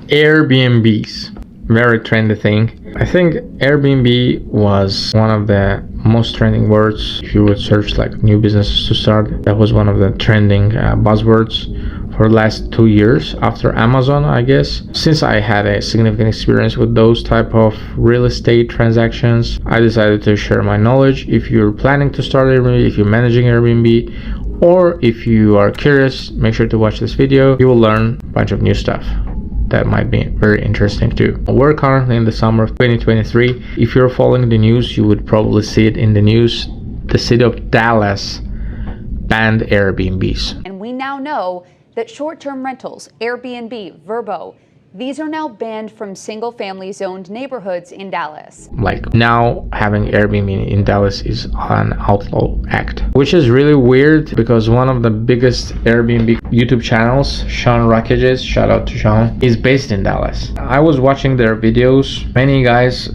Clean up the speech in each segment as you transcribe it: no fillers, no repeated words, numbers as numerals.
Airbnbs, very trendy thing. I think Airbnb was one of the most trending words. If you would search like new businesses to start, that was one of the trending buzzwords for the last 2 years after Amazon, I guess. Since I had a significant experience with those type of real estate transactions, I decided to share my knowledge. If you're planning to start Airbnb, if you're managing Airbnb, or if you are curious, make sure to watch this video. You will learn a bunch of new stuff that might be very interesting too. We're currently in the summer of 2023. If you're following the news, you would probably see it in the news. The city of Dallas banned Airbnbs. And we now know that short-term rentals, Airbnb, Vrbo, these are now banned from single-family zoned neighborhoods in Dallas. Like now having Airbnb in Dallas is an outlaw act, which is really weird because one of the biggest Airbnb YouTube channels, Sean Rockages, shout out to Sean, is based in Dallas. I was watching their videos. Many guys,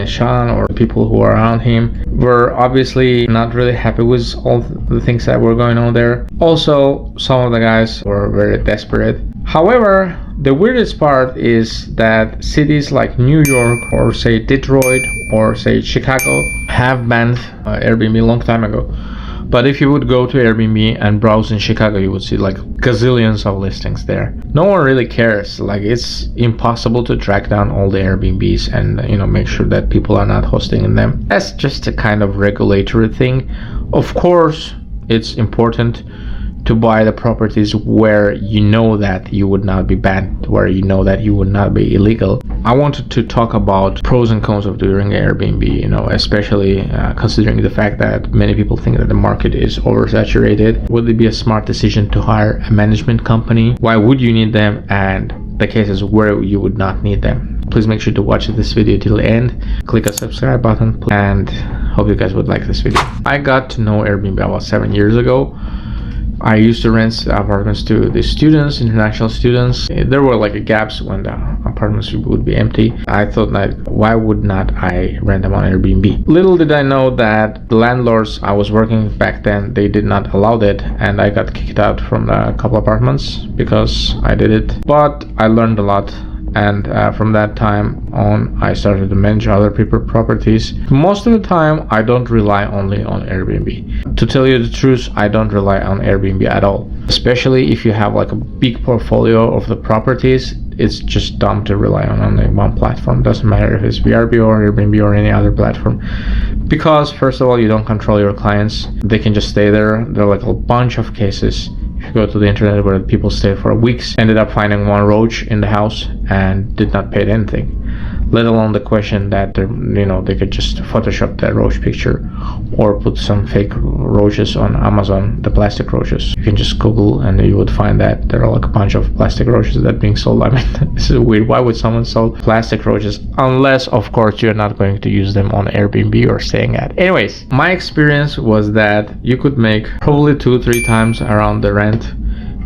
Sean or people who are around him, were obviously not really happy with all the things that were going on there. Also, some of the guys were very desperate. However, the weirdest part is that cities like New York or say Detroit or say Chicago have banned Airbnb a long time ago. But if you would go to Airbnb and browse in Chicago, you would see like gazillions of listings there. No one really cares. Like, it's impossible to track down all the Airbnbs and make sure that people are not hosting in them. That's just a kind of regulatory thing. Of course, it's important to buy the properties where you know that you would not be banned, where you know that you would not be illegal. I wanted to talk about pros and cons of doing Airbnb, especially considering the fact that many people think that the market is oversaturated. Would it be a smart decision to hire a management company? Why would you need them? And the cases where you would not need them. Please make sure to watch this video till the end. Click a subscribe button and hope you guys would like this video. I got to know Airbnb about 7 years ago. I used to rent apartments to the students, international students. There were like gaps when the apartments would be empty. I thought, like, why would not I rent them on Airbnb? Little did I know that the landlords I was working back then, they did not allow that, and I got kicked out from a couple apartments because I did it. But I learned a lot. And from that time on, I started to manage other people's properties. Most of the time, I don't rely only on Airbnb. To tell you the truth, I don't rely on Airbnb at all. Especially if you have like a big portfolio of the properties, it's just dumb to rely on only one platform. Doesn't matter if it's VRBO or Airbnb or any other platform. Because first of all, you don't control your clients. They can just stay there. There are like a bunch of cases. If you go to the internet where people stayed for weeks, ended up finding one roach in the house and did not pay anything. Let alone the question that they could just Photoshop that roach picture or put some fake roaches on Amazon, the plastic roaches. You can just Google and you would find that there are like a bunch of plastic roaches that are being sold. This is weird. Why would someone sell plastic roaches? Unless, of course, you're not going to use them on Airbnb or staying at. Anyways, my experience was that you could make probably 2-3 times around the rent.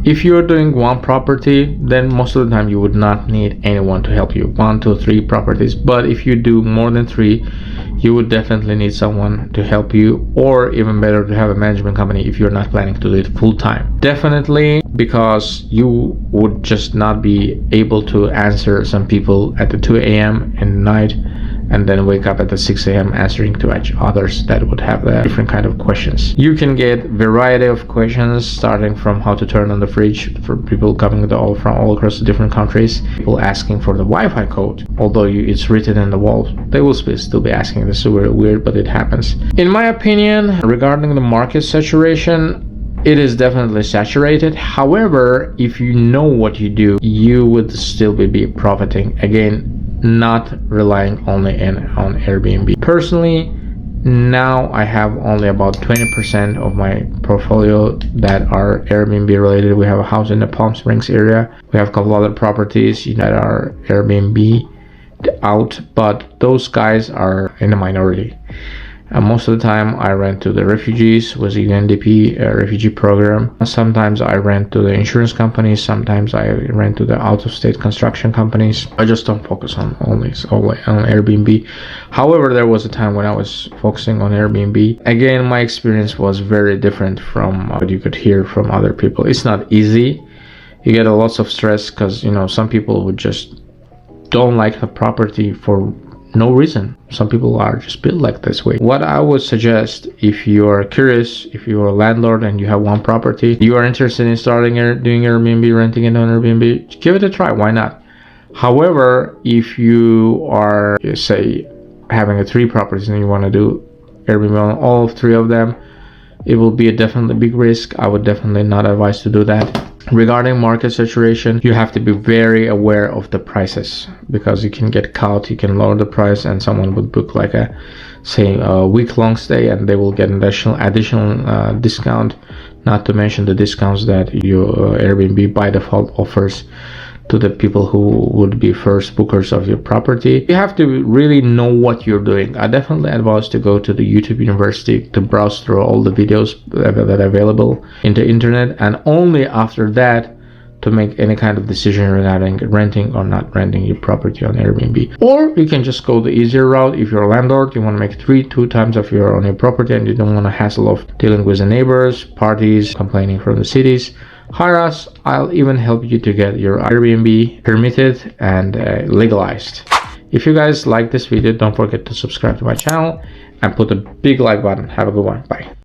If you're doing one property, then most of the time you would not need anyone to help you. 1, 2, 3 properties. But if you do more than 3, you would definitely need someone to help you, or even better, to have a management company if you're not planning to do it full time. Definitely, because you would just not be able to answer some people at the 2 a.m. in the night and then wake up at the 6 a.m. answering to others that would have different kind of questions. You can get variety of questions, starting from how to turn on the fridge for people coming from all across the different countries. People asking for the Wi-Fi code, although it's written in the wall. They will still be asking. This is very weird, but it happens. In my opinion, regarding the market saturation, it is definitely saturated. However, if you know what you do, you would still be profiting. Again, not relying only on Airbnb. Personally, now I have only about 20% of my portfolio that are Airbnb related. We have a house in the Palm Springs area. We have a couple other properties that are Airbnb out, but those guys are in the minority. Most of the time I rent to the refugees with the UNDP refugee program. Sometimes I rent to the insurance companies. Sometimes I rent to the out-of-state construction companies. I just don't focus on only on Airbnb. However, there was a time when I was focusing on Airbnb. Again, my experience was very different from what you could hear from other people. It's not easy. You get lots of stress because some people would just don't like the property for no reason. Some people are just built like this way. What I would suggest, if you are curious, if you are a landlord and you have one property, you are interested in doing Airbnb, renting it on Airbnb, give it a try. Why not? However, if you are, say, having 3 properties and you want to do Airbnb on all 3 of them, it will be a definitely big risk. I would definitely not advise to do that. Regarding market saturation, you have to be very aware of the prices, because you can get caught. You can lower the price and someone would book like a week-long stay, and they will get an additional discount, not to mention the discounts that your Airbnb by default offers to the people who would be first bookers of your property. You have to really know what you're doing. I definitely advise to go to the YouTube University to browse through all the videos that are available in the internet, and only after that to make any kind of decision regarding renting or not renting your property on Airbnb. Or you can just go the easier route. If you're a landlord, you want to make 2 times of your on your property and you don't want to hassle of dealing with the neighbors, parties, complaining from the cities, hire us. I'll even help you to get your Airbnb permitted and legalized. If you guys like this video, don't forget to subscribe to my channel and put a big like button. Have a good one. Bye.